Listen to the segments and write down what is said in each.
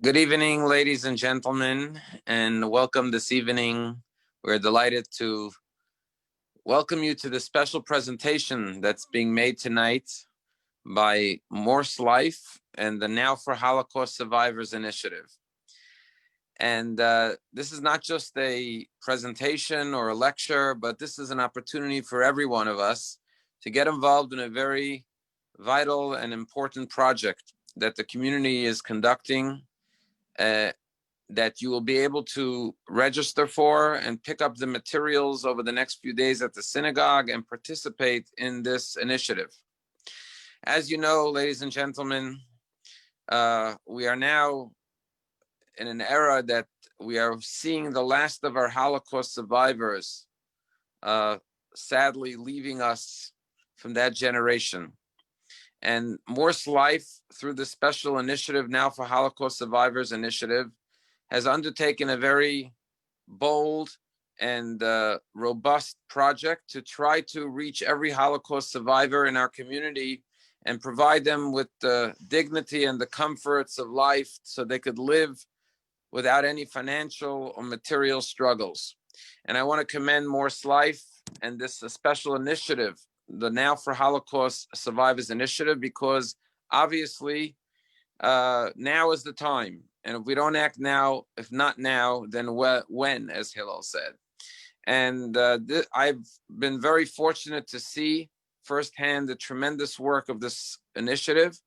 Good evening, ladies and gentlemen, and welcome this evening. We're delighted to welcome you to the special presentation that's being made tonight by Morse Life and the Now for Holocaust Survivors initiative. And this is not just a presentation or a lecture, but this is an opportunity for every one of us to get involved in a very vital and important project that the community is conducting, that you will be able to register for and pick up the materials over the next few days at the synagogue and participate in this initiative. As you know, ladies and gentlemen, we are now in an era that we are seeing the last of our Holocaust survivors sadly leaving us from that generation. And Morse Life, through the special initiative Now for Holocaust Survivors initiative, has undertaken a very bold and robust project to try to reach every Holocaust survivor in our community and provide them with the dignity and the comforts of life so they could live without any financial or material struggles. And I want to commend Morse Life and this special initiative, the Now for Holocaust Survivors initiative, because obviously now is the time. And if we don't act now, if not now, then when, as Hillel said. And I've been very fortunate to see firsthand the tremendous work of this initiative.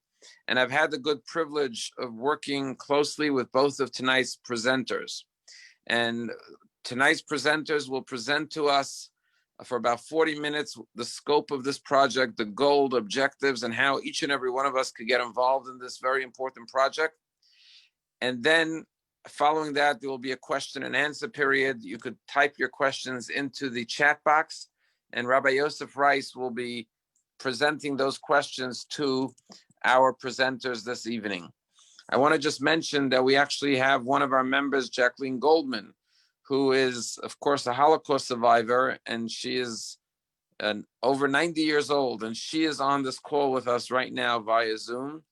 And I've had the good privilege of working closely with both of tonight's presenters. And tonight's presenters will present to us for about 40 minutes the scope of this project, the goal, the objectives, and how each and every one of us could get involved in this very important project. And then following that, there will be a question and answer period. You could type your questions into the chat box, and Rabbi Yosef Rice will be presenting those questions to our presenters this evening. I want to just mention that we actually have one of our members, Jacqueline Goldman, who is, of course, a Holocaust survivor, and she is over 90 years old, and she is on this call with us right now via Zoom.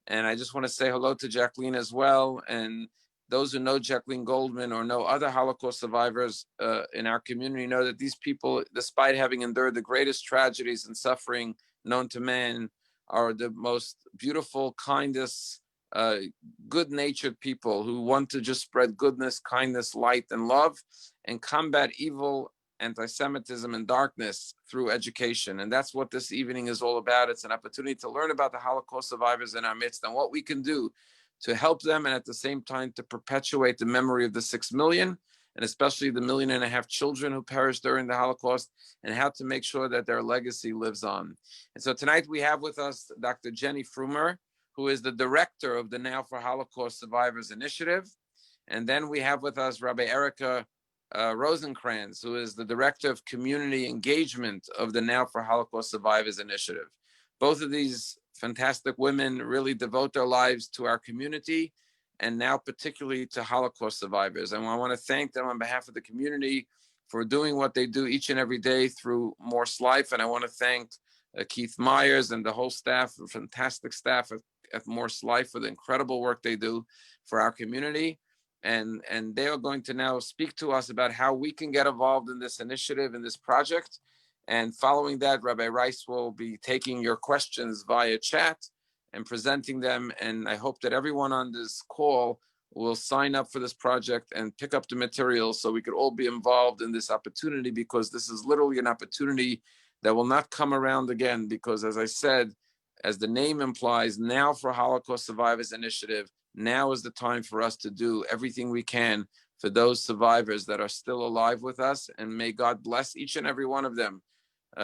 And I just want to say hello to Jacqueline as well. And those who know Jacqueline Goldman or know other Holocaust survivors in our community know that these people, despite having endured the greatest tragedies and suffering known to man, are the most beautiful, kindest, good-natured people who want to just spread goodness, kindness, light, and love, and combat evil, anti-Semitism, and darkness through education. And that's what this evening is all about. It's an opportunity to learn about the Holocaust survivors in our midst and what we can do to help them, and at the same time to perpetuate the memory of the 6 million, and especially the 1.5 million children who perished during the Holocaust, and how to make sure that their legacy lives on. And so tonight we have with us Dr. Jenny Furmer, who is the director of the Now for Holocaust Survivors initiative. And then we have with us Rabbi Erica Rosenkranz, who is the director of community engagement of the Now for Holocaust Survivors initiative. Both of these fantastic women really devote their lives to our community, and now particularly to Holocaust survivors. And I want to thank them on behalf of the community for doing what they do each and every day through Morse Life. And I want to thank Keith Myers and the whole staff, the fantastic staff at Morse Life, for the incredible work they do for our community. And they are going to now speak to us about how we can get involved in this initiative, in this project. And following that, Rabbi Rice will be taking your questions via chat and presenting them. And I hope that everyone on this call will sign up for this project and pick up the materials so we could all be involved in this opportunity, because this is literally an opportunity that will not come around again. Because as I said, as the name implies, Now for Holocaust Survivors initiative, now is the time for us to do everything we can for those survivors that are still alive with us. And may God bless each and every one of them.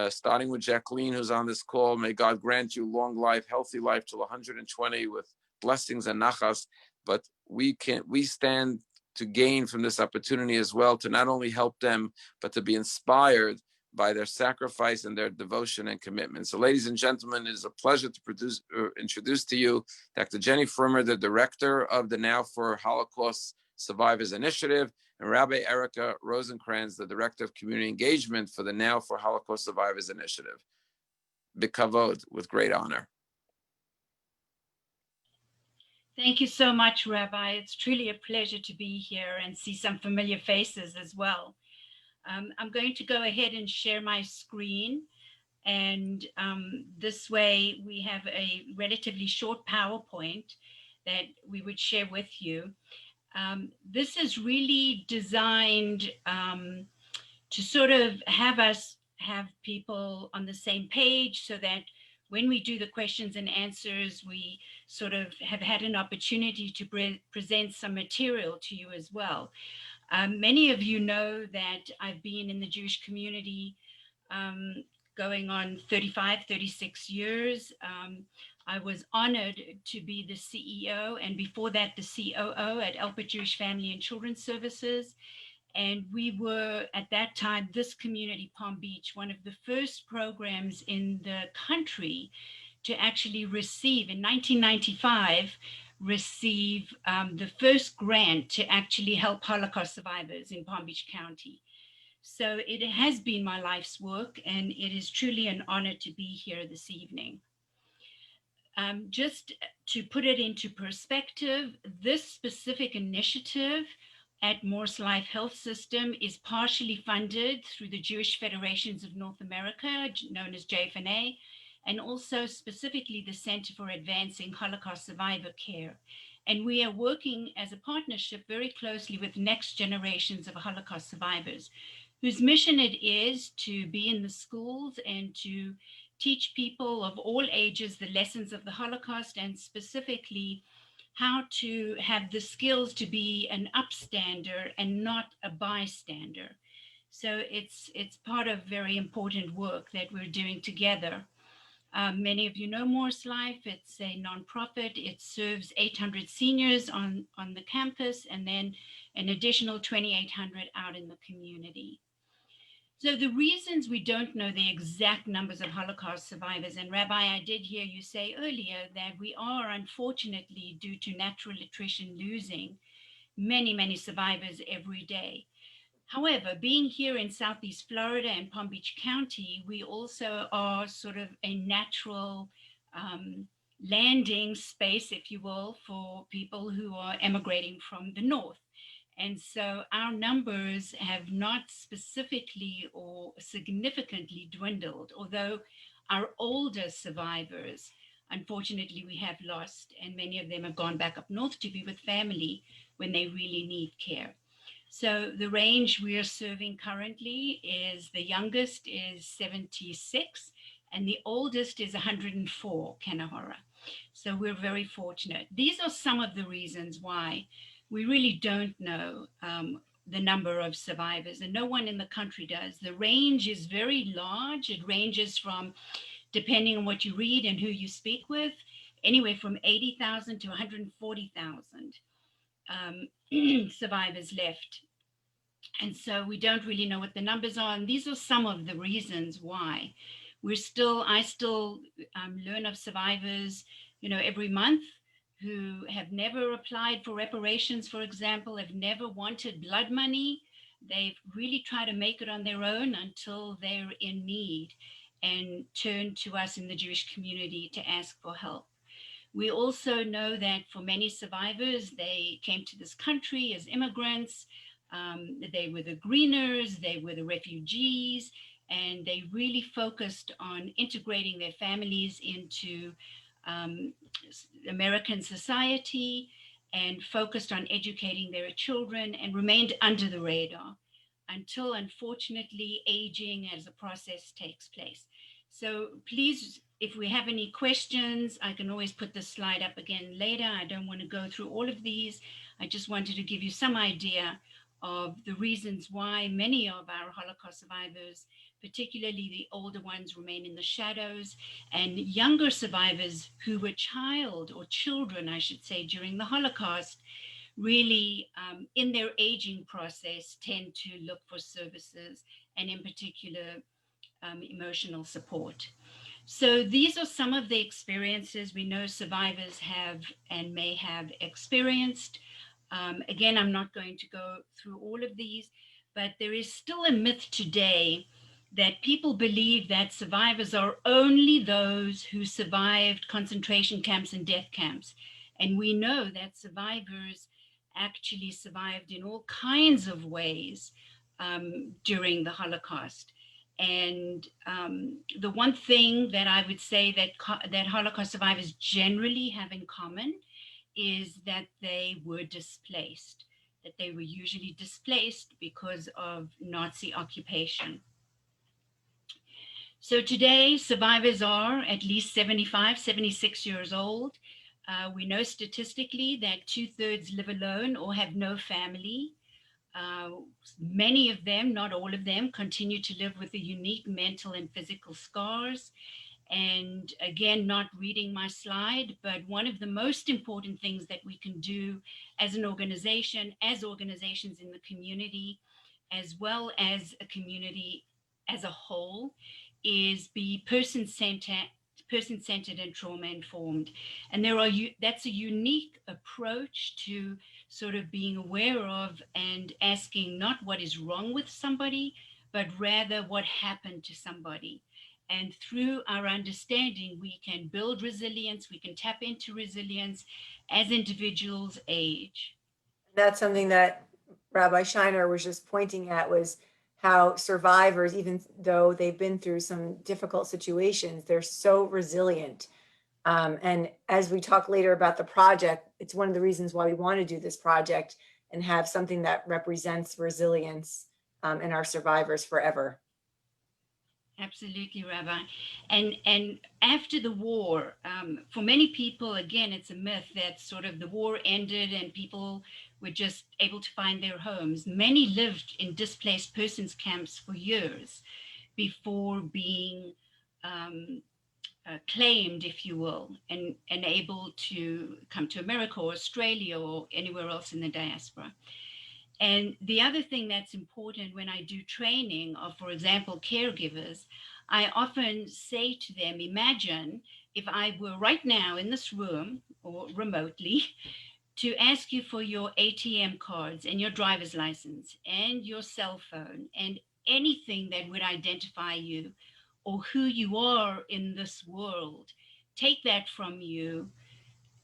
Starting with Jacqueline, who's on this call. May God grant you long life, healthy life till 120 with blessings and nachas. But we stand to gain from this opportunity as well, to not only help them, but to be inspired by their sacrifice and their devotion and commitment. So ladies and gentlemen, it is a pleasure to introduce to you Dr. Jenny Furmer, the director of the Now for Holocaust Survivors initiative, and Rabbi Erica Rosenkranz, the Director of Community Engagement for the Now for Holocaust Survivors initiative. B'kavod, with great honor. Thank you so much, Rabbi. It's truly a pleasure to be here and see some familiar faces as well. I'm going to go ahead and share my screen. And this way we have a relatively short PowerPoint that we would share with you. This is really designed to sort of have us have people on the same page so that when we do the questions and answers, we sort of have had an opportunity to present some material to you as well. Many of you know that I've been in the Jewish community um, going on 35, 36 years. I was honored to be the CEO and before that the COO at Elpert Jewish Family and Children's Services. And we were at that time, this community, Palm Beach, one of the first programs in the country to actually receive, in 1995, receive the first grant to actually help Holocaust survivors in Palm Beach County. So it has been my life's work, and it is truly an honor to be here this evening. Just to put it into perspective, this specific initiative at Morse Life Health System is partially funded through the Jewish Federations of North America, known as JFNA, and also specifically the Center for Advancing Holocaust Survivor Care. And we are working as a partnership very closely with next generations of Holocaust survivors, whose mission it is to be in the schools and to teach people of all ages the lessons of the Holocaust and specifically how to have the skills to be an upstander and not a bystander. So it's part of very important work that we're doing together. Many of you know Morse Life. It's a nonprofit. It serves 800 seniors on the campus and then an additional 2,800 out in the community. So the reasons we don't know the exact numbers of Holocaust survivors, and Rabbi, I did hear you say earlier that we are unfortunately, due to natural attrition, losing many, many survivors every day. However, being here in Southeast Florida and Palm Beach County, we also are sort of a natural landing space, if you will, for people who are emigrating from the north. And so our numbers have not specifically or significantly dwindled, although our older survivors, unfortunately, we have lost, and many of them have gone back up north to be with family when they really need care. So the range we are serving currently is the youngest is 76 and the oldest is 104 Kanahora. So we're very fortunate. These are some of the reasons why we really don't know the number of survivors, and no one in the country does. The range is very large. It ranges from, depending on what you read and who you speak with, anywhere from 80,000 to 140,000 survivors left. And so we don't really know what the numbers are. And these are some of the reasons why I still learn of survivors, every month who have never applied for reparations, for example, have never wanted blood money. They've really tried to make it on their own until they're in need and turn to us in the Jewish community to ask for help. We also know that for many survivors, they came to this country as immigrants. They were the greeners, they were the refugees, and they really focused on integrating their families into American society and focused on educating their children and remained under the radar until, unfortunately, aging as a process takes place. So please, if we have any questions, I can always put the slide up again later. I don't want to go through all of these. I just wanted to give you some idea of the reasons why many of our Holocaust survivors, particularly the older ones, remain in the shadows, and younger survivors who were children, I should say, during the Holocaust, really in their aging process tend to look for services and in particular emotional support. So these are some of the experiences we know survivors have and may have experienced. Again, I'm not going to go through all of these, but there is still a myth today that people believe that survivors are only those who survived concentration camps and death camps. And we know that survivors actually survived in all kinds of ways during the Holocaust. And the one thing that I would say that that Holocaust survivors generally have in common is that they were displaced, that they were usually displaced because of Nazi occupation. So today, survivors are at least 75, 76 years old. We know statistically that two-thirds live alone or have no family. Uh, Many of them, not all of them, continue to live with the unique mental and physical scars. And again, not reading my slide, but one of the most important things that we can do as an organization, as organizations in the community, as well as a community as a whole, is be person-centered and trauma informed. And that's a unique approach to sort of being aware of and asking not what is wrong with somebody, but rather what happened to somebody. And through our understanding, we can build resilience, we can tap into resilience as individuals age. That's something that Rabbi Shiner was just pointing at, was how survivors, even though they've been through some difficult situations, they're so resilient. And as we talk later about the project, it's one of the reasons why we want to do this project and have something that represents resilience in our survivors forever. Absolutely, Rabbi. And after the war, for many people, again, it's a myth that sort of the war ended and people were just able to find their homes. Many lived in displaced persons camps for years before being claimed, if you will, and able to come to America or Australia or anywhere else in the diaspora. And the other thing that's important when I do training of, for example, caregivers, I often say to them, imagine if I were right now in this room or remotely to ask you for your ATM cards and your driver's license and your cell phone and anything that would identify you or who you are in this world, take that from you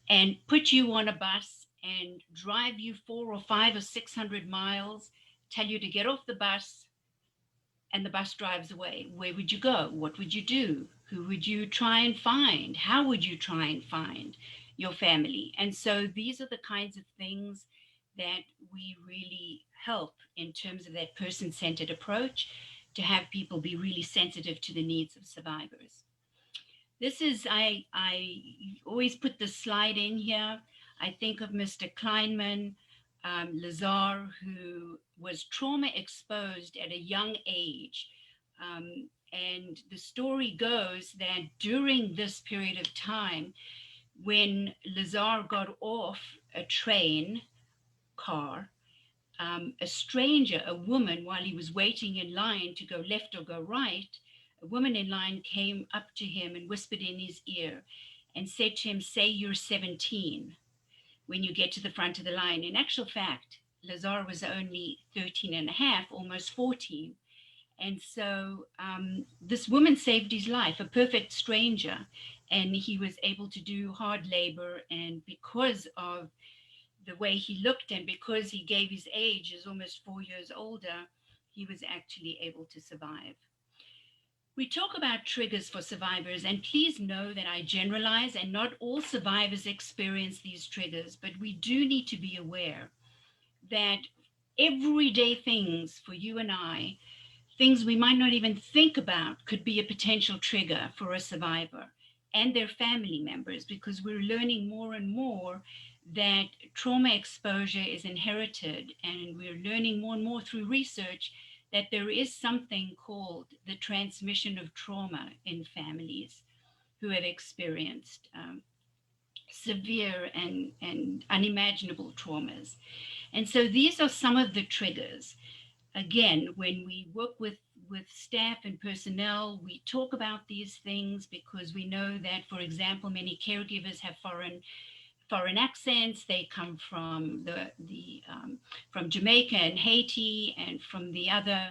and put you on a bus and drive you 4 or 5 or 600 miles, tell you to get off the bus, and the bus drives away. Where would you go? What would you do? Who would you try and find? How would you try and find your family? And so these are the kinds of things that we really help in terms of that person-centered approach to have people be really sensitive to the needs of survivors. This is, I always put the slide in here. I think of Mr. Kleinman, Lazar, who was trauma exposed at a young age. And the story goes that during this period of time, when Lazar got off a train car, a stranger, a woman, while he was waiting in line to go left or go right, a woman in line came up to him and whispered in his ear and said to him, say you're 17 when you get to the front of the line. In actual fact, Lazar was only 13 and a half, almost 14. And so this woman saved his life, a perfect stranger, and he was able to do hard labor. And because of the way he looked and because he gave his age as almost 4 years older, he was actually able to survive. We talk about triggers for survivors, and please know that I generalize and not all survivors experience these triggers, but we do need to be aware that everyday things for you and I, things we might not even think about, could be a potential trigger for a survivor and their family members, because we're learning more and more that trauma exposure is inherited, and we're learning more and more through research that there is something called the transmission of trauma in families who have experienced severe and unimaginable traumas. And so these are some of the triggers. Again, when we work with staff and personnel, we talk about these things because we know that, for example, many caregivers have foreign accents. They come from from Jamaica and Haiti and from the other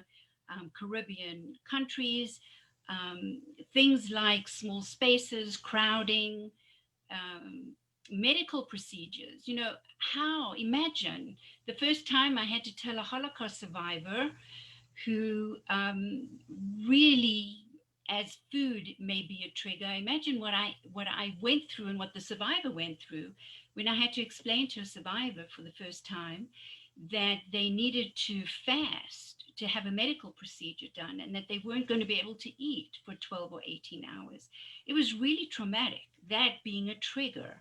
Caribbean countries. Things like small spaces, crowding, um, medical procedures. You know, imagine the first time I had to tell a Holocaust survivor who really, as food may be a trigger. Imagine what I went through and what the survivor went through when I had to explain to a survivor for the first time that they needed to fast to have a medical procedure done and that they weren't going to be able to eat for 12 or 18 hours. It was really traumatic, that being a trigger.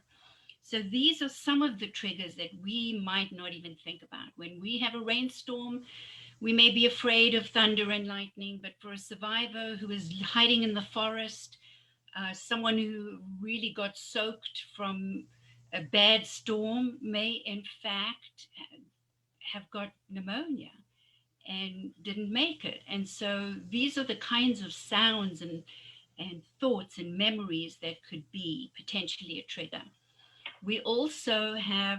So these are some of the triggers that we might not even think about. When we have a rainstorm, we may be afraid of thunder and lightning, but for a survivor who is hiding in the forest, someone who really got soaked from a bad storm may, in fact, have got pneumonia and didn't make it. And so these are the kinds of sounds and thoughts and memories that could be potentially a trigger. We also have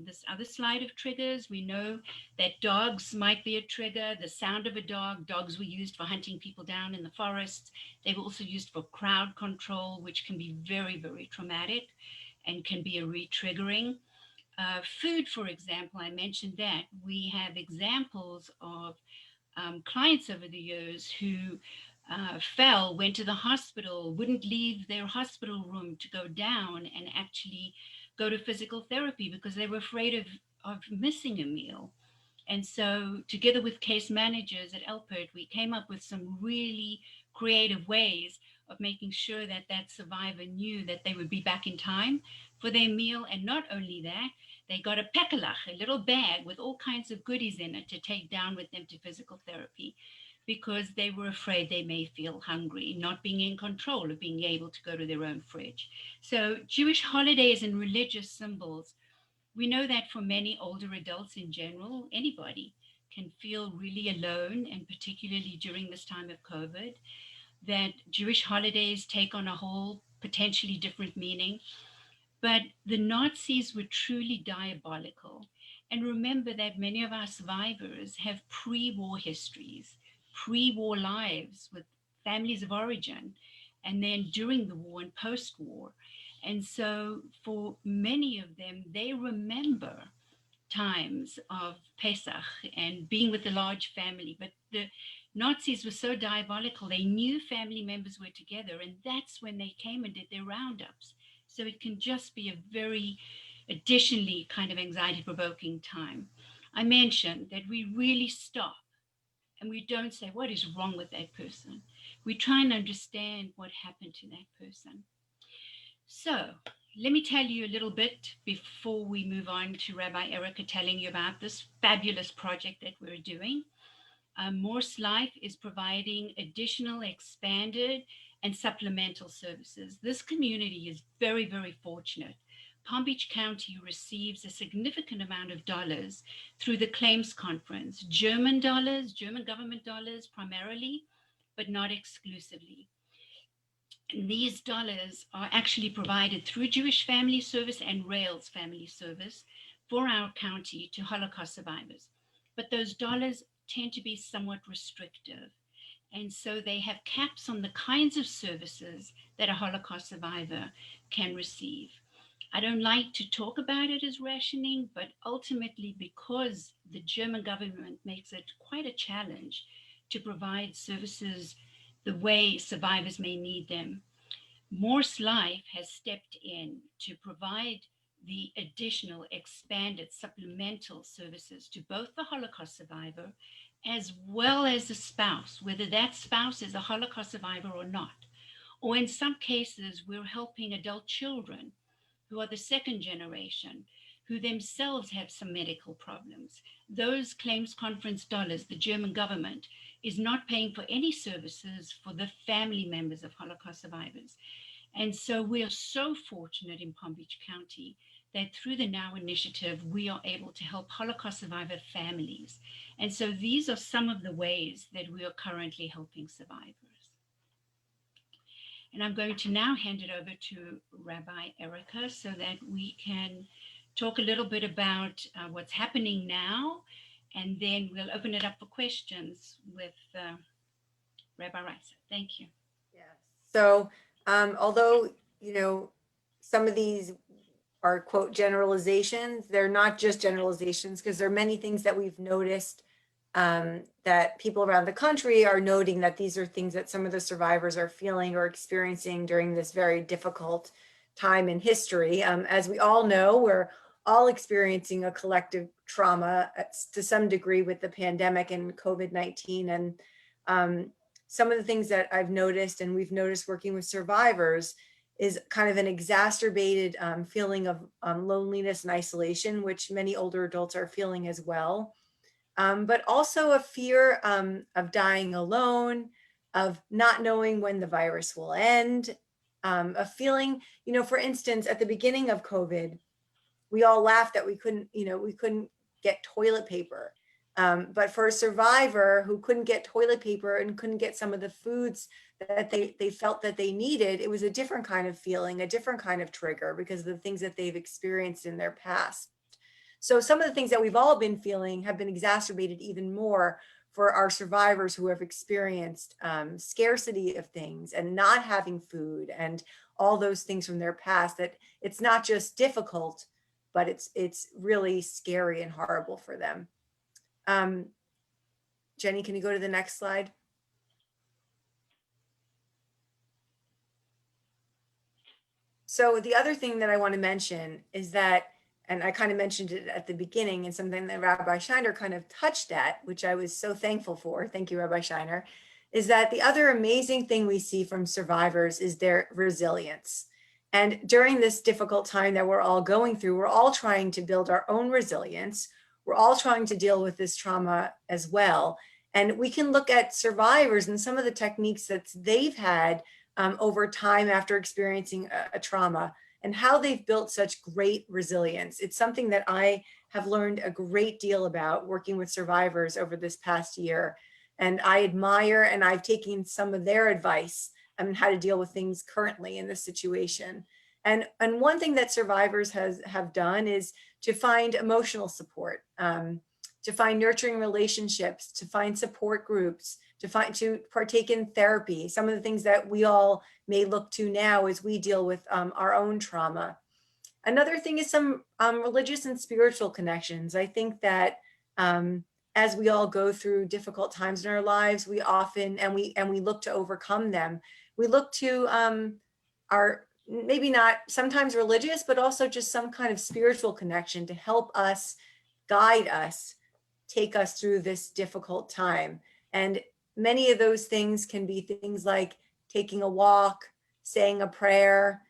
this other slide of triggers. We know that dogs might be a trigger. The sound of a dog. Dogs were used for hunting people down in the forests. They were also used for crowd control, which can be very, very traumatic and can be a re-triggering. Food, for example, I mentioned that. We have examples of clients over the years who fell, went to the hospital, wouldn't leave their hospital room to go down and actually go to physical therapy because they were afraid of missing a meal. And so, together with case managers at Elpert, we came up with some really creative ways of making sure that that survivor knew that they would be back in time for their meal. And not only that, they got a pekelach, a little bag with all kinds of goodies in it to take down with them to physical therapy because they were afraid they may feel hungry, not being in control of being able to go to their own fridge. So, Jewish holidays and religious symbols, we know that for many older adults in general, anybody can feel really alone, and particularly during this time of COVID, that Jewish holidays take on a whole potentially different meaning. But the Nazis were truly diabolical. And remember that many of our survivors have pre war histories, pre war lives with families of origin, and then during the war and post war. And so for many of them, they remember times of Pesach and being with a large family. But the Nazis were so diabolical, they knew family members were together, and that's when they came and did their roundups. So it can just be a very, additionally, kind of anxiety provoking time. I mentioned that we really stop and we don't say, what is wrong with that person? We try and understand what happened to that person. So let me tell you a little bit before we move on to Rabbi Erica telling you about this fabulous project that we're doing. Morse Life is providing additional, expanded, and supplemental services. This community is very, very fortunate. Palm Beach County receives a significant amount of dollars through the Claims Conference, German dollars, German government dollars primarily, but not exclusively. And these dollars are actually provided through Jewish Family Service and Rails Family Service for our county to Holocaust survivors. But those dollars tend to be somewhat restrictive. And so they have caps on the kinds of services that a Holocaust survivor can receive. I don't like to talk about it as rationing, but ultimately, because the German government makes it quite a challenge to provide services the way survivors may need them, Morse Life has stepped in to provide the additional, expanded, supplemental services to both the Holocaust survivor as well as the spouse, whether that spouse is a Holocaust survivor or not. Or in some cases, we're helping adult children who are the second generation, who themselves have some medical problems. Those claims conference dollars, the German government is not paying for any services for the family members of Holocaust survivors. And so we are so fortunate in Palm Beach County that through the Now Initiative, we are able to help Holocaust survivor families. And so these are some of the ways that we are currently helping survivors. And I'm going to now hand it over to Rabbi Erica so that we can talk a little bit about what's happening now, and then we'll open it up for questions with Rabbi Reiser. Thank you. Yeah. So, although, some of these are quote generalizations. They're not just generalizations, because there are many things that we've noticed that people around the country are noting, that these are things that some of the survivors are feeling or experiencing during this very difficult time in history. As we all know, we're all experiencing a collective trauma to some degree with the pandemic and COVID-19. And some of the things that I've noticed, and we've noticed working with survivors, is kind of an exacerbated feeling of loneliness and isolation, which many older adults are feeling as well. But also a fear of dying alone, of not knowing when the virus will end, a feeling, for instance, at the beginning of COVID, we all laughed that we couldn't get toilet paper. But for a survivor who couldn't get toilet paper and couldn't get some of the foods that they felt that they needed, it was a different kind of feeling, a different kind of trigger, because of the things that they've experienced in their past. So some of the things that we've all been feeling have been exacerbated even more for our survivors who have experienced scarcity of things and not having food and all those things from their past, that it's not just difficult, but it's really scary and horrible for them. Jenny, can you go to the next slide? So the other thing that I want to mention is that, and I kind of mentioned it at the beginning, and something that Rabbi Shiner kind of touched at, which I was so thankful for, thank you, Rabbi Shiner, is that the other amazing thing we see from survivors is their resilience. And during this difficult time that we're all going through, we're all trying to build our own resilience. We're all trying to deal with this trauma as well. And we can look at survivors and some of the techniques that they've had over time after experiencing a trauma, and how they've built such great resilience. It's something that I have learned a great deal about working with survivors over this past year. And I admire, and I've taken some of their advice on how to deal with things currently in this situation. And one thing that survivors have done is to find emotional support, to find nurturing relationships, to find support groups, to partake in therapy, some of the things that we all may look to now as we deal with our own trauma. Another thing is some religious and spiritual connections. I think that as we all go through difficult times in our lives, we often, and we look to overcome them, we look to our, maybe not sometimes religious, but also just some kind of spiritual connection to help us, guide us, take us through this difficult time. And many of those things can be things like taking a walk, saying a prayer,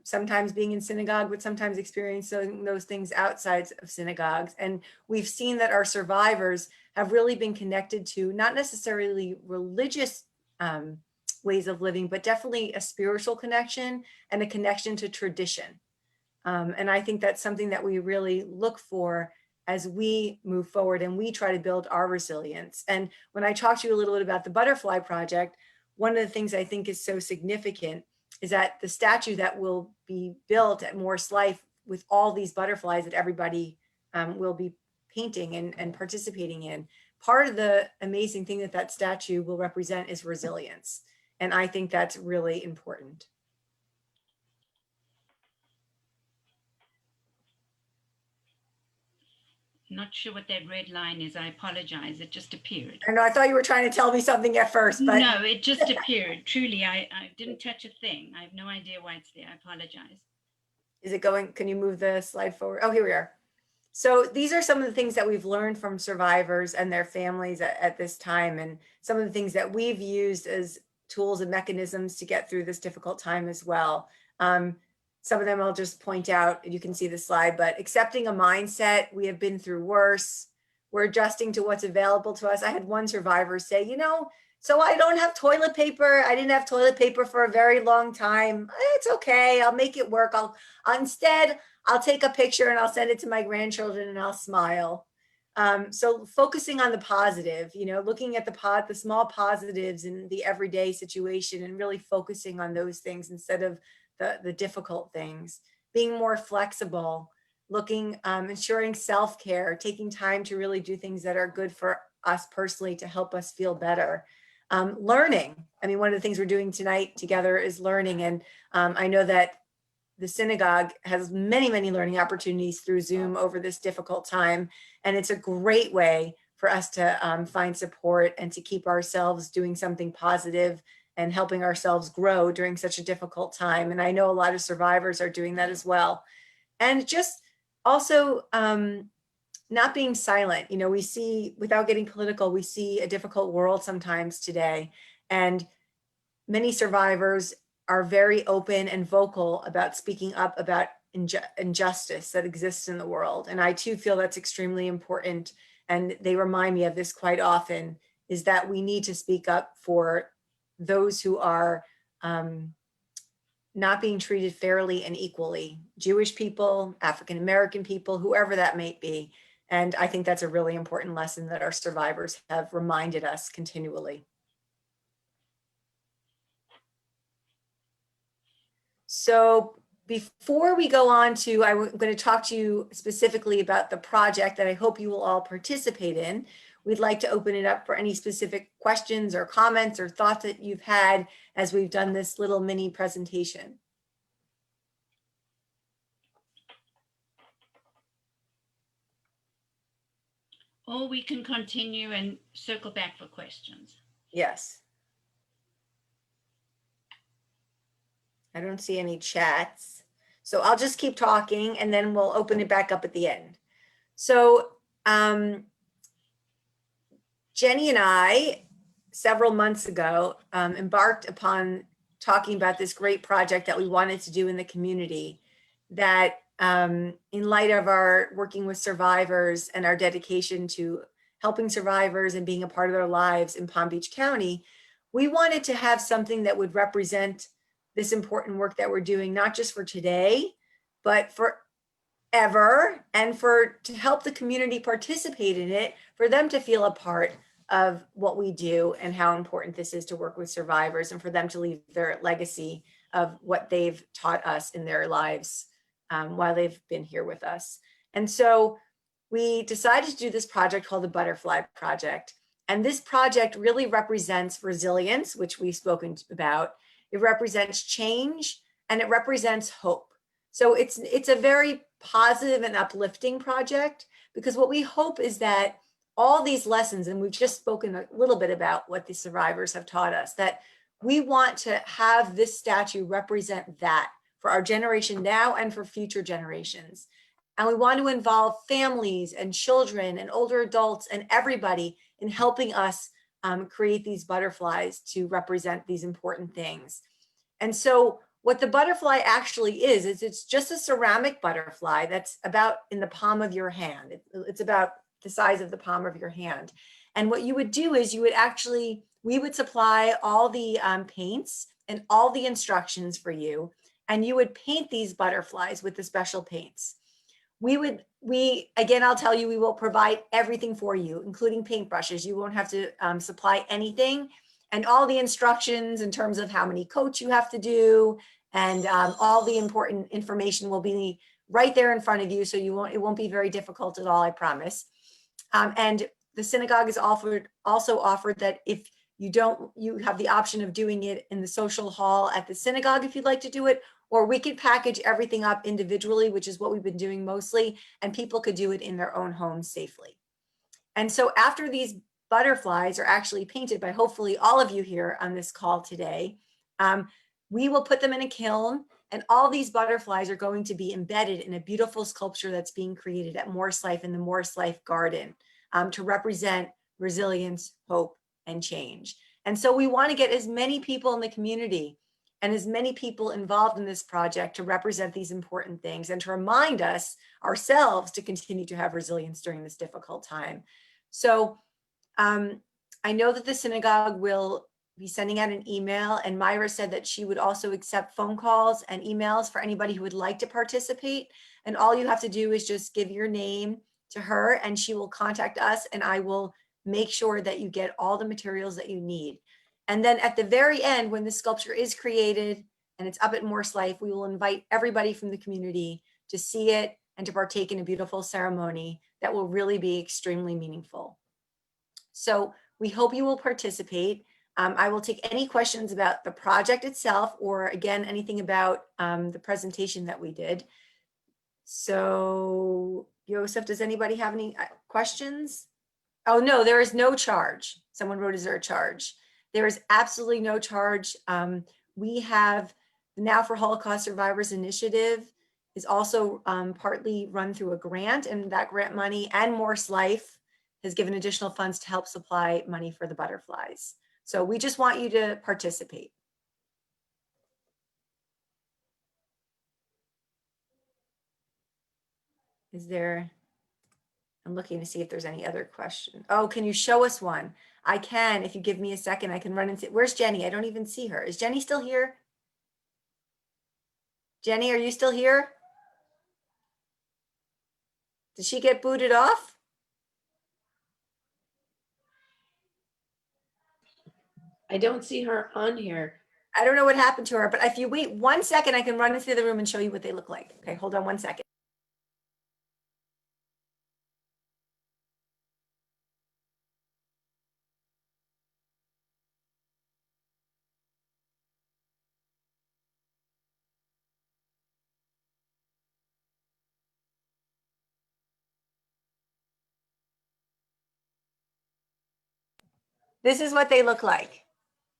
sometimes being in synagogue, but sometimes experiencing those things outside of synagogues. And we've seen that our survivors have really been connected to not necessarily religious ways of living, but definitely a spiritual connection and a connection to tradition. And I think that's something that we really look for as we move forward and we try to build our resilience. And when I talked to you a little bit about the Butterfly Project, one of the things I think is so significant is that the statue that will be built at Morse Life with all these butterflies that everybody will be painting and participating in, part of the amazing thing that that statue will represent is resilience. And I think that's really important. Not sure what that red line is. I apologize. It just appeared. I know, I thought you were trying to tell me something at first, but no, it just appeared. Truly, I didn't touch a thing. I have no idea why it's there. I apologize. Is it going? Can you move the slide forward? Oh, here we are. So these are some of the things that we've learned from survivors and their families at this time, and some of the things that we've used as tools and mechanisms to get through this difficult time as well. Some of them I'll just point out, you can see the slide, but accepting a mindset, we have been through worse. We're adjusting to what's available to us. I had one survivor say, so I don't have toilet paper. I didn't have toilet paper for a very long time. It's okay, I'll make it work. Instead, I'll take a picture and I'll send it to my grandchildren and I'll smile. So focusing on the positive, looking at the small positives in the everyday situation and really focusing on those things instead of the difficult things, being more flexible, ensuring self-care, taking time to really do things that are good for us personally to help us feel better. Learning. I mean, one of the things we're doing tonight together is learning. And I know that the synagogue has many, many learning opportunities through Zoom over this difficult time. And it's a great way for us to find support and to keep ourselves doing something positive and helping ourselves grow during such a difficult time. And I know a lot of survivors are doing that as well. And just also not being silent. You know, we see, without getting political, we see a difficult world sometimes today. And many survivors are very open and vocal about speaking up about injustice that exists in the world. And I too feel that's extremely important. And they remind me of this quite often, is that we need to speak up for those who are not being treated fairly and equally. Jewish people, African-American people, whoever that may be. And I think that's a really important lesson that our survivors have reminded us continually. So before we go on to, I'm going to talk to you specifically about the project that I hope you will all participate in. We'd like to open it up for any specific questions or comments or thoughts that you've had as we've done this little mini presentation. Or we can continue and circle back for questions. Yes. I don't see any chats. So I'll just keep talking and then we'll open it back up at the end. So Jenny and I, several months ago, embarked upon talking about this great project that we wanted to do in the community that in light of our working with survivors and our dedication to helping survivors and being a part of their lives in Palm Beach County, we wanted to have something that would represent this important work that we're doing, not just for today, but forever, and to help the community participate in it, for them to feel a part of what we do and how important this is to work with survivors, and for them to leave their legacy of what they've taught us in their lives while they've been here with us. And so we decided to do this project called the Butterfly Project. And this project really represents resilience, which we've spoken about. It represents change, and it represents hope. So it's a very positive and uplifting project, because what we hope is that all these lessons, and we've just spoken a little bit about what the survivors have taught us, that we want to have this statue represent that for our generation now and for future generations. And we want to involve families and children and older adults and everybody in helping us create these butterflies to represent these important things. And so what the butterfly actually is it's just a ceramic butterfly that's about in the palm of your hand. It's about the size of the palm of your hand. And what you would do is we would supply all the paints and all the instructions for you, and you would paint these butterflies with the special paints. Again, I'll tell you, we will provide everything for you, including paintbrushes. You won't have to supply anything, and all the instructions in terms of how many coats you have to do, and all the important information will be right there in front of you. So it won't be very difficult at all, I promise. And the synagogue is also offered that if you have the option of doing it in the social hall at the synagogue if you'd like to do it, or we could package everything up individually, which is what we've been doing mostly, and people could do it in their own homes safely. And so after these butterflies are actually painted by hopefully all of you here on this call today, we will put them in a kiln, and all these butterflies are going to be embedded in a beautiful sculpture that's being created at Morse Life in the Morse Life Garden to represent resilience, hope, and change. And so we want to get as many people in the community and as many people involved in this project to represent these important things and to remind us ourselves to continue to have resilience during this difficult time. So I know that the synagogue will be sending out an email, and Myra said that she would also accept phone calls and emails for anybody who would like to participate. And all you have to do is just give your name to her, and she will contact us, and I will make sure that you get all the materials that you need. And then at the very end, when the sculpture is created and it's up at Morse Life, we will invite everybody from the community to see it and to partake in a beautiful ceremony that will really be extremely meaningful. So we hope you will participate. I will take any questions about the project itself, or again, anything about the presentation that we did. So, Joseph, does anybody have any questions? Oh, no, there is no charge. Someone wrote, is there a charge? There is absolutely no charge. We have the Now for Holocaust Survivors initiative is also partly run through a grant, and that grant money and Morse Life has given additional funds to help supply money for the butterflies. So we just want you to participate. Is there, I'm looking to see if there's any other question. Oh, can you show us one? I can, if you give me a second, I can run and see. Where's Jenny? I don't even see her. Is Jenny still here? Jenny, are you still here? Did she get booted off? I don't see her on here. I don't know what happened to her, but if you wait 1 second, I can run into the room and show you what they look like. Okay, hold on 1 second. This is what they look like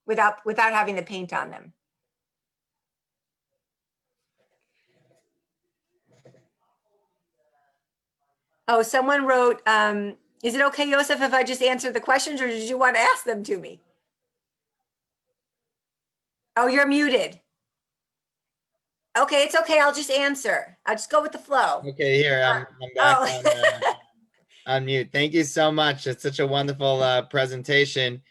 without having the paint on them. Oh, someone wrote, is it okay, Joseph, if I just answer the questions, or did you want to ask them to me? Oh, you're muted. Okay, it's okay. I'll just answer. I'll just go with the flow. Okay, here, I'm back Oh. on mute. Thank you so much. It's such a wonderful presentation.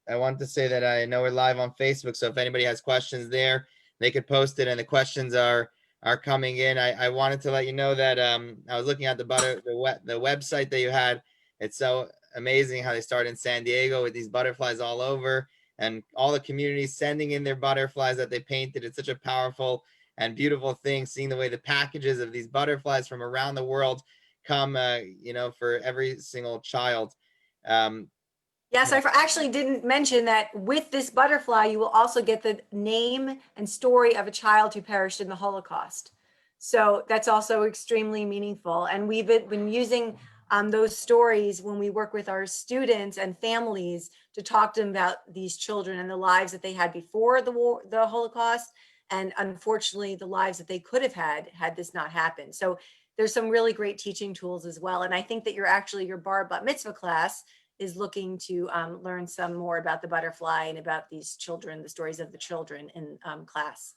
I want to say that I know we're live on Facebook, so if anybody has questions there, they could post it, and the questions are coming in. I wanted to let you know that I was looking at the website that you had. It's so amazing how they started in San Diego with these butterflies all over, and all the communities sending in their butterflies that they painted. It's such a powerful and beautiful thing, seeing the way the packages of these butterflies from around the world come, for every single child. Yes, I actually didn't mention that with this butterfly, you will also get the name and story of a child who perished in the Holocaust. So that's also extremely meaningful. And we've been using those stories when we work with our students and families to talk to them about these children and the lives that they had before the war, the Holocaust, and unfortunately the lives that they could have had this not happened. So there's some really great teaching tools as well. And I think that your bar bat mitzvah class is looking to learn some more about the butterfly and about these children, the stories of the children in class.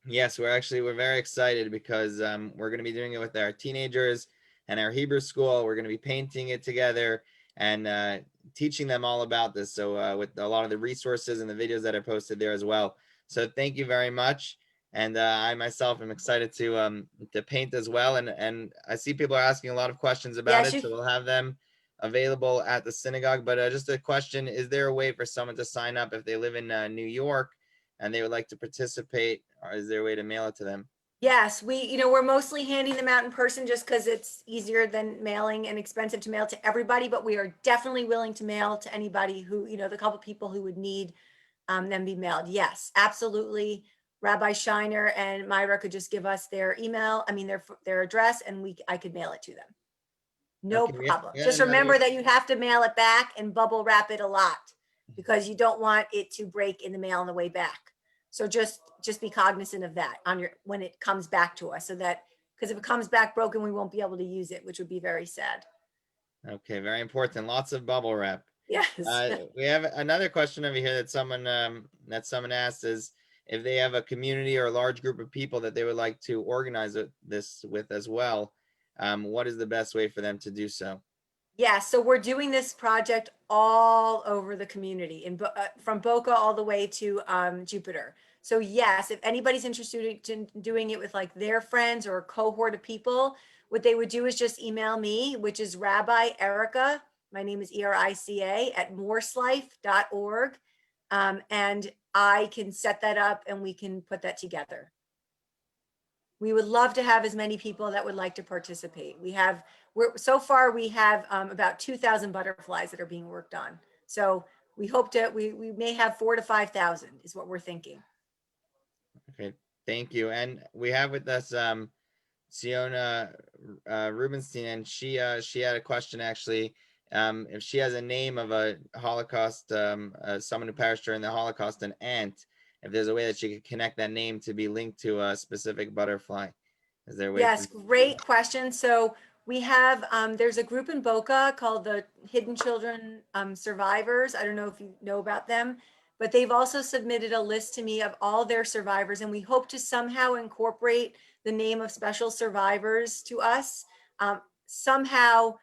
Yes, we're very excited because we're going to be doing it with our teenagers and our Hebrew school. We're going to be painting it together and teaching them all about this. So with a lot of the resources and the videos that are posted there as well. So thank you very much. And I myself am excited to paint as well. And I see people are asking a lot of questions about it. So we'll have them available at the synagogue. But just a question, is there a way for someone to sign up if they live in New York and they would like to participate, or is there a way to mail it to them? Yes, we're mostly handing them out in person just because it's easier than mailing and expensive to mail to everybody, but we are definitely willing to mail to anybody who, the couple people who would need them be mailed. Yes, absolutely. Rabbi Shiner and Myra could just give us their email, their address, and I could mail it to them. No problem. Just remember that you have to mail it back and bubble wrap it a lot because you don't want it to break in the mail on the way back. So just be cognizant of that when it comes back to us, so that, because if it comes back broken, we won't be able to use it, which would be very sad. Okay, very important. Lots of bubble wrap. Yes. We have another question over here that someone asked is if they have a community or a large group of people that they would like to organize this with as well. What is the best way for them to do so? Yeah, so we're doing this project all over the community, from Boca all the way to Jupiter. So yes, if anybody's interested in doing it with like their friends or a cohort of people, what they would do is just email me, which is Rabbi Erica. My name is Erica at morselife.org. And I can set that up and we can put that together. We would love to have as many people that would like to participate. So far we have about 2,000 butterflies that are being worked on. So we hope to, we may have 4,000 to 5,000 is what we're thinking. Okay, thank you. And we have with us Siona Rubenstein, and she had a question actually. If she has a name of a Holocaust, someone who perished during the Holocaust, an aunt, if there's a way that she could connect that name to be linked to a specific butterfly. Is there a way? Yes, great question. So we have, there's a group in Boca called the Hidden Children Survivors. I don't know if you know about them, but they've also submitted a list to me of all their survivors, and we hope to somehow incorporate the name of special survivors to us, somehow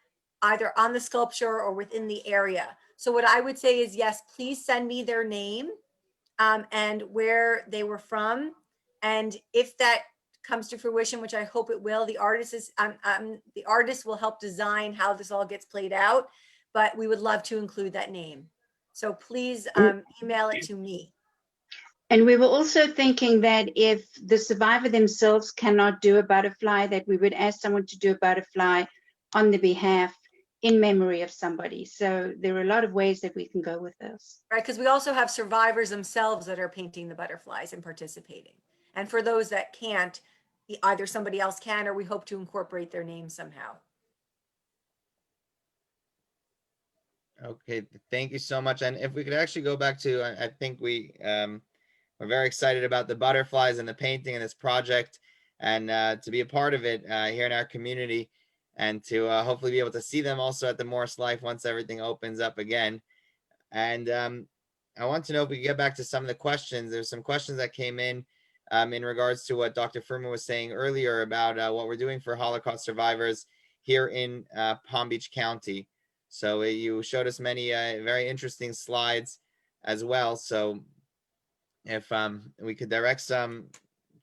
either on the sculpture or within the area. So what I would say is, yes, please send me their name and where they were from. And if that comes to fruition, which I hope it will, the artist will help design how this all gets played out, but we would love to include that name. So please email it to me. And we were also thinking that if the survivor themselves cannot do a butterfly, that we would ask someone to do a butterfly on the behalf in memory of somebody. So there are a lot of ways that we can go with this. Right, because we also have survivors themselves that are painting the butterflies and participating. And for those that can't, either somebody else can, or we hope to incorporate their name somehow. Okay, thank you so much. And if we could actually go back to, I think we're very excited about the butterflies and the painting and this project, and to be a part of it here in our community, and to hopefully be able to see them also at the Morse Life once everything opens up again. And I want to know if we could get back to some of the questions. There's some questions that came in regards to what Dr. Furmer was saying earlier about what we're doing for Holocaust survivors here in Palm Beach County. So you showed us many very interesting slides as well. So if we could direct some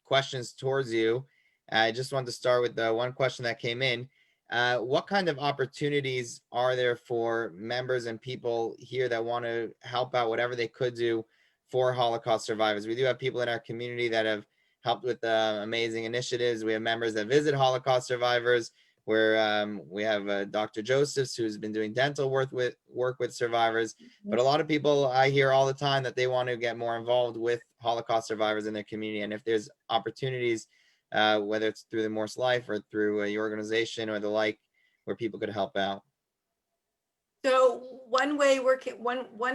questions towards you, I just want to start with the one question that came in. What kind of opportunities are there for members and people here that want to help out whatever they could do for Holocaust survivors? We do have people in our community that have helped with amazing initiatives. We have members that visit Holocaust survivors, where we have Dr. Josephs, who's been doing dental work with survivors. But a lot of people, I hear all the time that they want to get more involved with Holocaust survivors in their community. And if there's opportunities, whether it's through the Morse Life or through your organization or the like, where people could help out. So one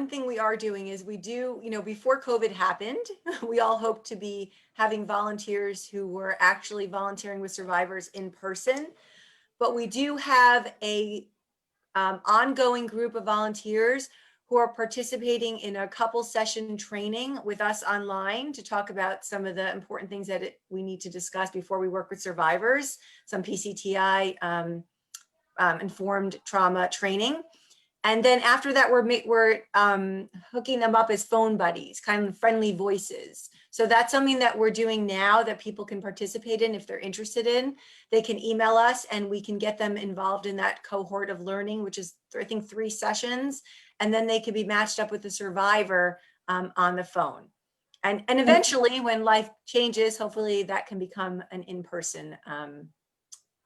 thing we are doing is we do, before COVID happened, we all hoped to be having volunteers who were actually volunteering with survivors in person. But we do have a ongoing group of volunteers who are participating in a couple session training with us online to talk about some of the important things that we need to discuss before we work with survivors, some PCTI informed trauma training. And then after that, we're hooking them up as phone buddies, kind of friendly voices. So that's something that we're doing now that people can participate in if they're interested in. They can email us and we can get them involved in that cohort of learning, which is, I think, 3 sessions. And then they can be matched up with the survivor on the phone. And eventually, when life changes, hopefully that can become an in-person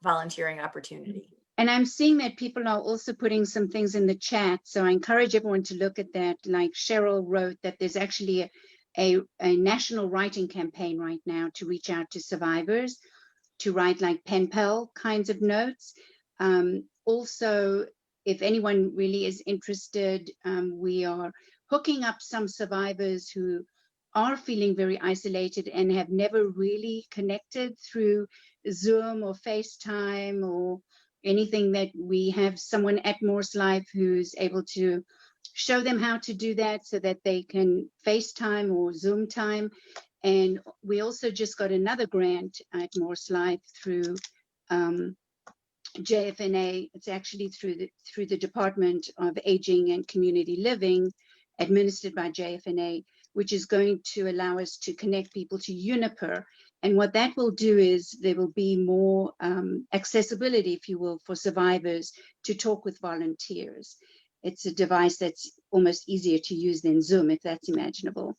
volunteering opportunity. And I'm seeing that people are also putting some things in the chat. So I encourage everyone to look at that. Like Cheryl wrote that there's actually a national writing campaign right now to reach out to survivors, to write like pen pal kinds of notes. Also, if anyone really is interested, we are hooking up some survivors who are feeling very isolated and have never really connected through Zoom or FaceTime or anything, that we have someone at Morse Life who's able to show them how to do that so that they can FaceTime or Zoom time. And we also just got another grant at Morse Life through JFNA. It's actually through the Department of Aging and Community Living, administered by JFNA, which is going to allow us to connect people to Uniper. And what that will do is there will be more accessibility, if you will, for survivors to talk with volunteers. It's a device that's almost easier to use than Zoom, if that's imaginable.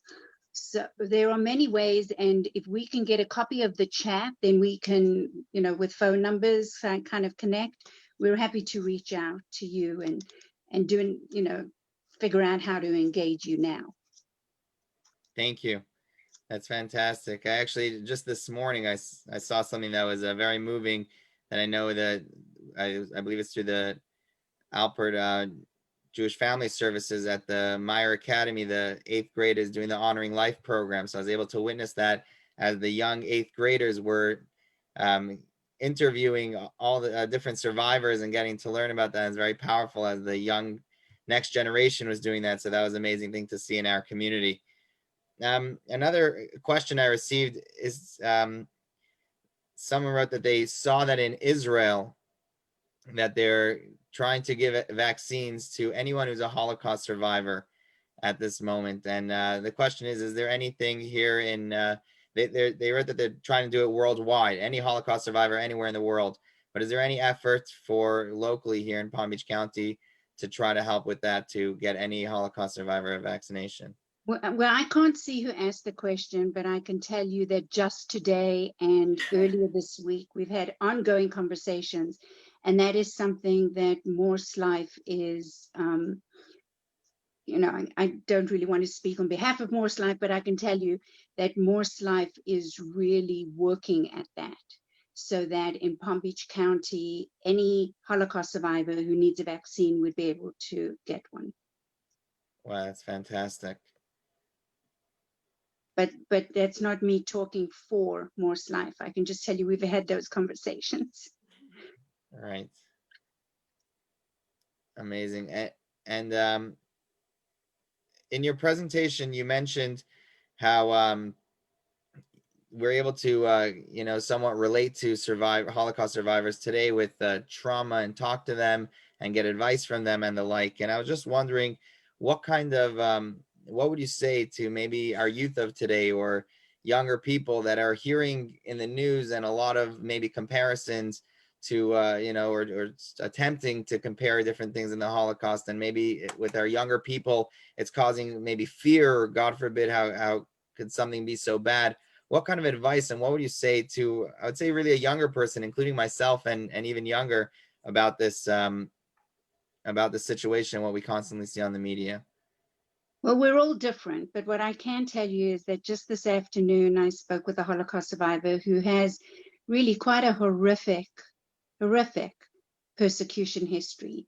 So there are many ways, and if we can get a copy of the chat, then we can, with phone numbers, kind of connect. We're happy to reach out to you and do, figure out how to engage you now. Thank you. That's fantastic. I actually, just this morning, I saw something that was very moving, that I know that I believe it's through the Alpert Jewish Family Services at the Meyer Academy. The 8th grade is doing the Honoring Life program. So I was able to witness that as the young 8th graders were interviewing all the different survivors and getting to learn about that. It's very powerful as the young next generation was doing that. So that was an amazing thing to see in our community. Another question I received is someone wrote that they saw that in Israel that they're trying to give vaccines to anyone who's a Holocaust survivor at this moment. And the question is there anything here in, they wrote that they're trying to do it worldwide, any Holocaust survivor anywhere in the world. But is there any effort for locally here in Palm Beach County to try to help with that, to get any Holocaust survivor a vaccination? Well, I can't see who asked the question, but I can tell you that just today and earlier this week, we've had ongoing conversations, and that is something that Morse Life is, I don't really want to speak on behalf of Morse Life, but I can tell you that Morse Life is really working at that, so that in Palm Beach County, any Holocaust survivor who needs a vaccine would be able to get one. Wow, that's fantastic. But that's not me talking for Morse Life. I can just tell you we've had those conversations. All right. Amazing. And in your presentation, you mentioned how we're able to, somewhat relate to Holocaust survivors today with trauma and talk to them and get advice from them and the like. And I was just wondering, what kind of what would you say to maybe our youth of today or younger people that are hearing in the news and a lot of maybe comparisons to, or attempting to compare different things in the Holocaust, and maybe with our younger people, it's causing maybe fear, or God forbid, how could something be so bad? What kind of advice and what would you say to, I would say really a younger person, including myself and even younger, about this situation, what we constantly see on the media? Well, we're all different, but what I can tell you is that just this afternoon, I spoke with a Holocaust survivor who has really quite a horrific persecution history,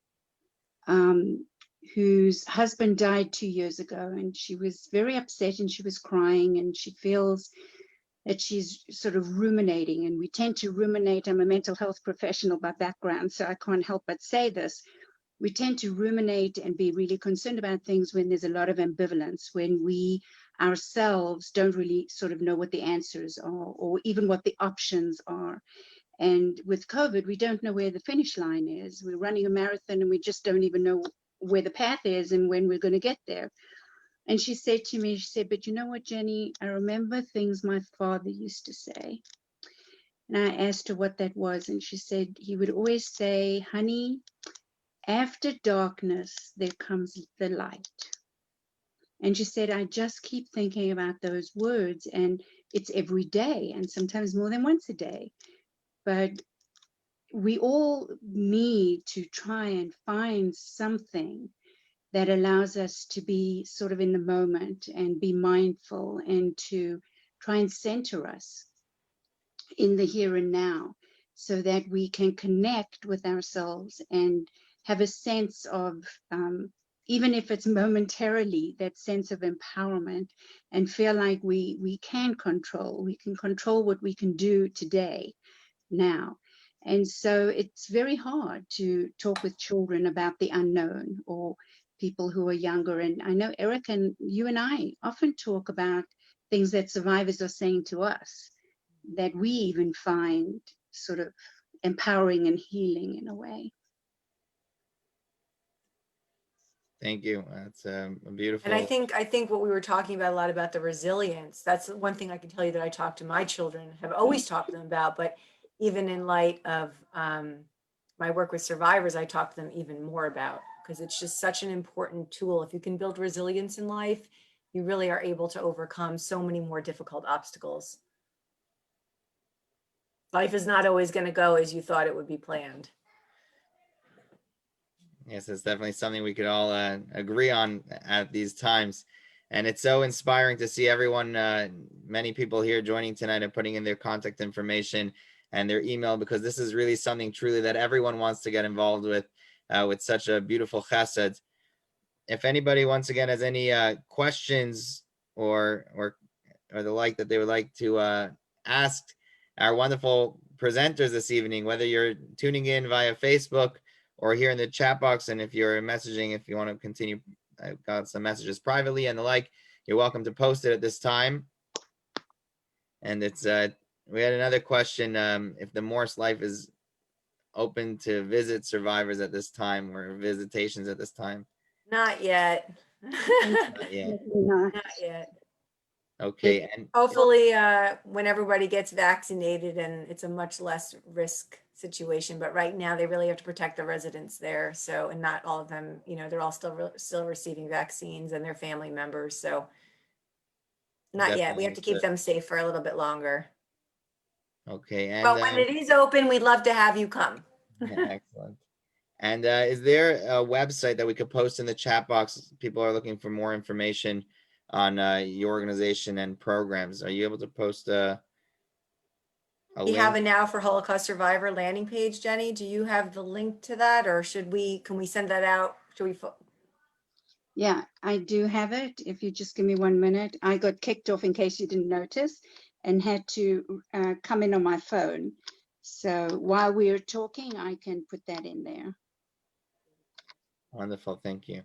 whose husband died 2 years ago, and she was very upset and she was crying, and she feels that she's sort of ruminating, and we tend to ruminate. I'm a mental health professional by background, so I can't help but say this. We tend to ruminate and be really concerned about things when there's a lot of ambivalence, when we ourselves don't really sort of know what the answers are or even what the options are. And with COVID, we don't know where the finish line is. We're running a marathon and we just don't even know where the path is and when we're going to get there. And she said to me, she said, but you know what, Jenny, I remember things my father used to say. And I asked her what that was. And she said, he would always say, honey, after darkness, there comes the light. And she said, I just keep thinking about those words, and it's every day, and sometimes more than once a day. But we all need to try and find something that allows us to be sort of in the moment and be mindful and to try and center us in the here and now, so that we can connect with ourselves and have a sense of, even if it's momentarily, that sense of empowerment, and feel like we can control what we can do today, now. And so it's very hard to talk with children about the unknown, or people who are younger. And I know Eric and you and I often talk about things that survivors are saying to us that we even find sort of empowering and healing in a way. Thank you. That's a beautiful. And I think what we were talking about a lot about the resilience, that's one thing I can tell you that I talk to my children, have always talked to them about, but even in light of my work with survivors, I talk to them even more about, because it's just such an important tool. If you can build resilience in life, you really are able to overcome so many more difficult obstacles. Life is not always going to go as you thought it would be planned. Yes, it's definitely something we could all agree on at these times. And it's so inspiring to see everyone, many people here joining tonight and putting in their contact information and their email, because this is really something truly that everyone wants to get involved with such a beautiful chesed. If anybody, once again, has any questions or the like that they would like to ask our wonderful presenters this evening, whether you're tuning in via Facebook or here in the chat box, and if you're messaging, if you want to continue, I've got some messages privately and the like, you're welcome to post it at this time. And it's we had another question, if the Morse Life is open to visit survivors at this time, or visitations at this time. Not yet. Yeah. Not. Not yet. Okay. And Hopefully, when everybody gets vaccinated and it's a much less risk situation, but right now they really have to protect the residents there. So, and not all of them, they're all still receiving vaccines and their family members. So not yet. We have to keep them safe for a little bit longer. Okay. And But when it is open, we'd love to have you come. excellent. And is there a website that we could post in the chat box? People are looking for more information on your organization and programs. Are you able to post a We link? have a Now for Holocaust Survivor landing page, Jenny. Do you have the link to that, or can we send that out? Yeah, I do have it. If you just give me 1 minute. I got kicked off, in case you didn't notice, and had to come in on my phone. So while we're talking, I can put that in there. Wonderful. Thank you.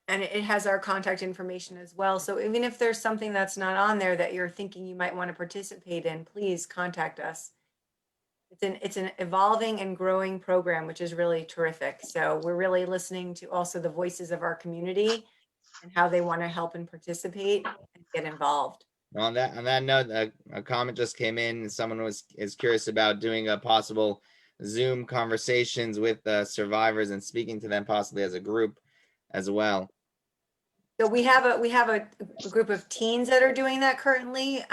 And it has our contact information as well. So even if there's something that's not on there that you're thinking you might want to participate in, please contact us. It's an evolving and growing program, which is really terrific. So we're really listening to also the voices of our community and how they want to help and participate and get involved. Well, on that note, a comment just came in. Someone is curious about doing a possible Zoom conversations with survivors and speaking to them possibly as a group as well. So we have a group of teens that are doing that currently.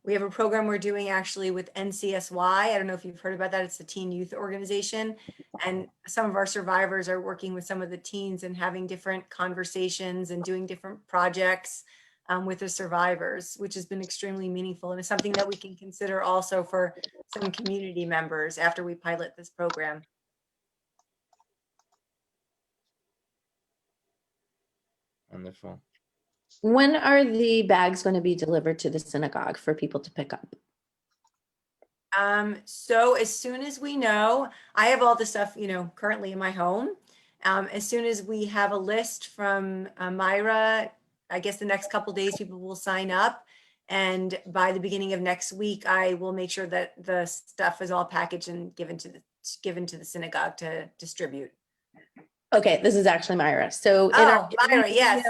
We have a program we're doing actually with NCSY. I don't know if you've heard about that. It's the Teen Youth Organization. And some of our survivors are working with some of the teens and having different conversations and doing different projects with the survivors, which has been extremely meaningful. And it's something that we can consider also for some community members after we pilot this program. Wonderful. When are the bags going to be delivered to the synagogue for people to pick up? So as soon as we know, I have all the stuff, currently in my home. As soon as we have a list from Myra, I guess the next couple days people will sign up. And by the beginning of next week, I will make sure that the stuff is all packaged and given to the synagogue to distribute. Okay, this is actually Myra. So Myra, yes.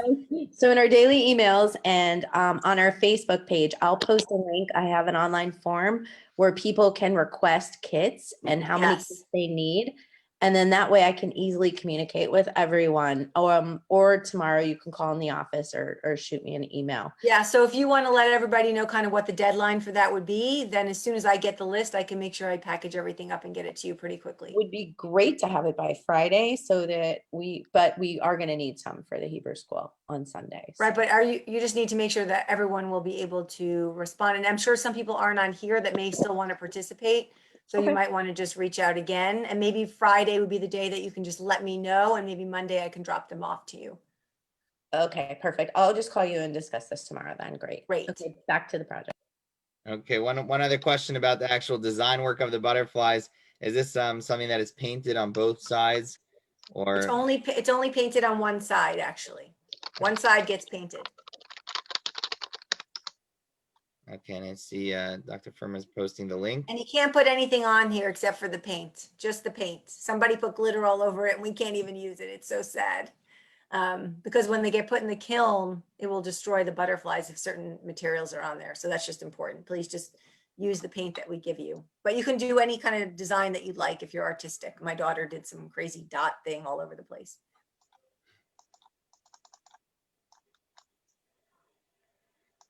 So in our daily emails and on our Facebook page, I'll post a link. I have an online form where people can request kits and how many Yes. kits they need. And then that way I can easily communicate with everyone. Or tomorrow you can call in the office or shoot me an email. Yeah, so if you want to let everybody know kind of what the deadline for that would be, then as soon as I get the list, I can make sure I package everything up and get it to you pretty quickly. It would be great to have it by Friday so that but we are going to need some for the Hebrew school on Sunday. Right, but you just need to make sure that everyone will be able to respond. And I'm sure some people aren't on here that may still want to participate. So you Okay. might want to just reach out again, and maybe Friday would be the day that you can just let me know, and maybe Monday I can drop them off to you. Okay, perfect. I'll just call you and discuss this tomorrow then. Great. Great. Okay, back to the project. Okay, one other question about the actual design work of the butterflies. Is this something that is painted on both sides, or It's only painted on one side, actually. One side gets painted. okay? And I see Dr. Furmer is posting the link. And you can't put anything on here except for the paint, just the paint. Somebody put glitter all over it and we can't even use it. It's so sad. Because when they get put in the kiln, it will destroy the butterflies if certain materials are on there. So that's just important. Please just use the paint that we give you. But you can do any kind of design that you'd like if you're artistic. My daughter did some crazy dot thing all over the place.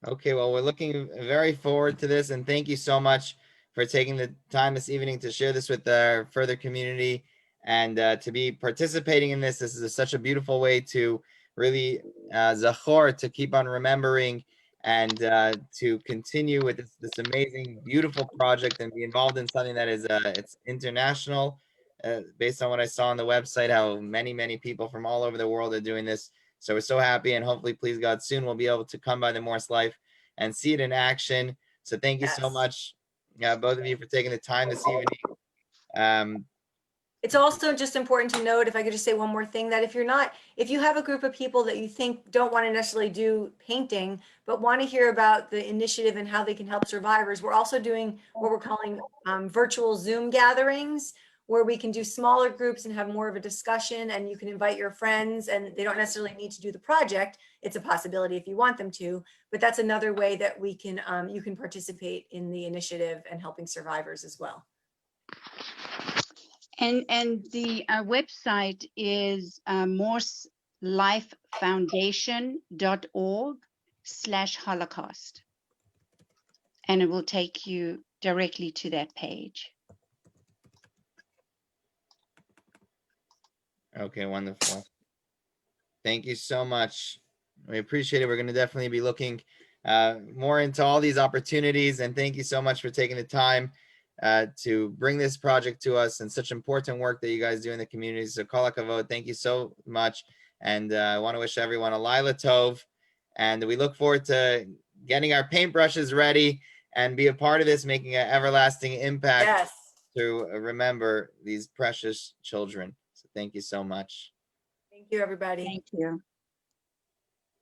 Okay, well, we're looking very forward to this, and thank you so much for taking the time this evening to share this with our further community and to be participating in this. This is such a beautiful way to really zachor, to keep on remembering and to continue with this amazing, beautiful project and be involved in something that is it's international. Based on what I saw on the website, how many people from all over the world are doing this. So we're so happy, and hopefully, please God, soon we'll be able to come by the Morse Life and see it in action. So thank you so Yes. much, both of you, for taking the time this evening. It's also just important to note, if I could just say one more thing, that if you have a group of people that you think don't want to necessarily do painting, but want to hear about the initiative and how they can help survivors, we're also doing what we're calling virtual Zoom gatherings, where we can do smaller groups and have more of a discussion, and you can invite your friends, and they don't necessarily need to do the project. It's a possibility if you want them to, but that's another way that we can you can participate in the initiative and helping survivors as well. And the website is morselifefoundation.org/Holocaust. And it will take you directly to that page. Okay, wonderful. Thank you so much. We appreciate it. We're going to definitely be looking more into all these opportunities. And thank you so much for taking the time to bring this project to us and such important work that you guys do in the community. So kol hakavod, thank you so much. And I want to wish everyone a Laila Tov. And we look forward to getting our paintbrushes ready and be a part of this, making an everlasting impact. Yes. To remember these precious children. So thank you so much. Thank you, everybody. Thank you.